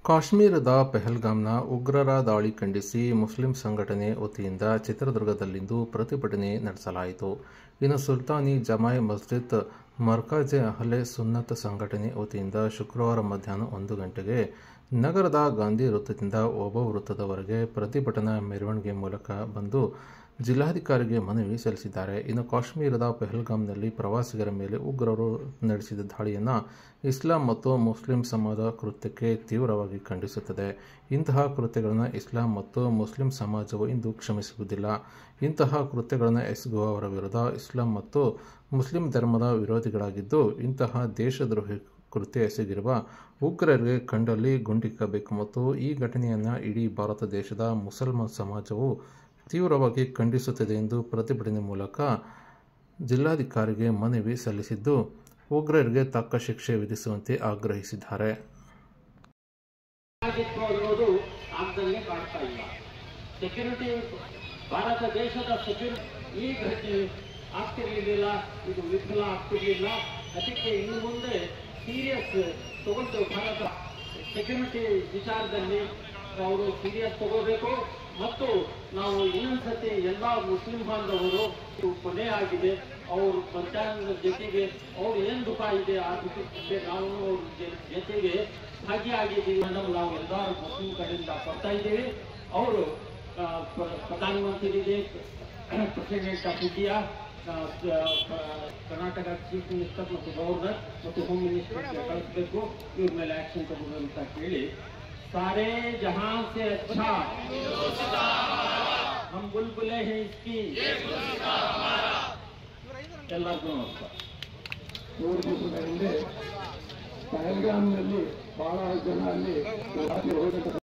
ಕಾಶ್ಮೀರದ ಪೆಹಲ್ಗಾಮ್ನ ಉಗ್ರರ ದಾಳಿ ಖಂಡಿಸಿ ಮುಸ್ಲಿಂ ಸಂಘಟನೆ ವತಿಯಿಂದ ಚಿತ್ರದುರ್ಗದಲ್ಲಿಂದು ಪ್ರತಿಭಟನೆ ನಡೆಸಲಾಯಿತು. ಇನ್ನು ಸುಲ್ತಾನಿ ಜಮಾಯ್ ಮಸ್ಜಿದ್ ಮರ್ಕಜೆ ಅಹ್ಲೆ ಸುನ್ನತ್ ಸಂಘಟನೆ ವತಿಯಿಂದ ಶುಕ್ರವಾರ ಮಧ್ಯಾಹ್ನ 1 ಗಂಟೆಗೆ ನಗರದ ಗಾಂಧಿ ವೃತ್ತದಿಂದ ಓಬವ್ವ ವೃತ್ತದವರೆಗೆ ಪ್ರತಿಭಟನಾ ಮೆರವಣಿಗೆ ಮೂಲಕ ಬಂದು ಜಿಲ್ಲಾಧಿಕಾರಿಗೆ ಮನವಿ ಸಲ್ಲಿಸಿದ್ದಾರೆ. ಇನ್ನು ಕಾಶ್ಮೀರದ ಪೆಹಲ್ಗಾಮ್ನಲ್ಲಿ ಪ್ರವಾಸಿಗರ ಮೇಲೆ ಉಗ್ರರು ನಡೆಸಿದ ದಾಳಿಯನ್ನು ಇಸ್ಲಾಂ ಮತ್ತು ಮುಸ್ಲಿಂ ಸಮಾಜ ಕೃತ್ಯಕ್ಕೆ ತೀವ್ರವಾಗಿ ಖಂಡಿಸುತ್ತದೆ. ಇಂತಹ ಕೃತ್ಯಗಳನ್ನು ಇಸ್ಲಾಂ ಮತ್ತು ಮುಸ್ಲಿಂ ಸಮಾಜವು ಇಂದು ಕ್ಷಮಿಸುವುದಿಲ್ಲ. ಇಂತಹ ಕೃತ್ಯಗಳನ್ನು ಎಸಗುವವರ ವಿರುದ್ಧ ಇಸ್ಲಾಂ ಮತ್ತು ಮುಸ್ಲಿಂ ಧರ್ಮದ ವಿರೋಧಿಗಳಾಗಿದ್ದು ಇಂತಹ ದೇಶದ್ರೋಹಿ ಕೃತ್ಯ ಎಸಗಿರುವ ಉಗ್ರರಿಗೆ ಕಂಡಲ್ಲಿ ಗುಂಡಿಕ್ಕಬೇಕು ಮತ್ತು ಈ ಘಟನೆಯನ್ನು ಇಡೀ ಭಾರತ ದೇಶದ ಮುಸಲ್ಮಾನ್ ಸಮಾಜವು ತೀವ್ರವಾಗಿ ಖಂಡಿಸುತ್ತದೆ ಎಂದು ಪ್ರತಿಭಟನೆ ಮೂಲಕ ಜಿಲ್ಲಾಧಿಕಾರಿಗೆ ಮನವಿ ಸಲ್ಲಿಸಿದ್ದು ಉಗ್ರರಿಗೆ ತಕ್ಕ ಶಿಕ್ಷೆ ವಿಧಿಸುವಂತೆ ಆಗ್ರಹಿಸಿದ್ದಾರೆ. ಭಾರತ ದೇಶದ ಈ ಘಟನೆ ಆಗ್ತಿರಲಿಲ್ಲ, ಇದು ವಿಫಲ ಆಗ್ತಿರಲಿಲ್ಲ. ಅದಕ್ಕೆ ಇನ್ನು ಮುಂದೆ ಸೀರಿಯಸ್ ತಗೊಂಡು ಭಾರತ ಸೆಕ್ಯೂರಿಟಿ ವಿಚಾರದಲ್ಲಿ ಅವರು ಸೀರಿಯಸ್ ತಗೋಬೇಕು. ಮತ್ತು ನಾವು ಇನ್ನೊಂದ್ಸತಿ ಎಲ್ಲ ಮುಸ್ಲಿಂ ಬಾಂಧವರು ಕೊನೆ ಆಗಿದೆ, ಅವರು ಪಂಚಾಂಗದ ಜೊತೆಗೆ ಅವ್ರು ಏನು ದುಃಖ ಇದೆ ಆ ದುಃಖಕ್ಕೆ ನಾವು ಅವ್ರ ಜೊತೆಗೆ ಭಾಗಿಯಾಗಿದ್ದೀವಿ. ನಾವು ಎಲ್ಲರೂ ಮುಸ್ಲಿಂ ಕಡೆಯಿಂದ ಕೊಡ್ತಾ ಇದ್ದೀವಿ. ಅವರು ಪ್ರಧಾನಮಂತ್ರಿಗೆ, president of India, Karnataka chief minister ಮತ್ತು ಗವರ್ನರ್ ಮತ್ತು ಹೋಮ್ ಮಿನಿಸ್ಟರ್ಗೆ ಕಳಿಸಬೇಕು, ಇವ್ರ ಮೇಲೆ ಆಕ್ಷನ್ ತಗೋಬೇಕು ಅಂತ ಕೇಳಿ सारे जहां से अच्छा हम बुलबुले हैं इसकी ಎಲ್ಲರಿಗೂ ನಮಸ್ಕಾರ. 3 ದಿವಸದ ಹಿಂದೆ ಪಹಲ್ಗಾಮ್ನಲ್ಲಿ ಬಹಳ ಜನ ಅಲ್ಲಿ ಹೋಗತಕ್ಕಂಥ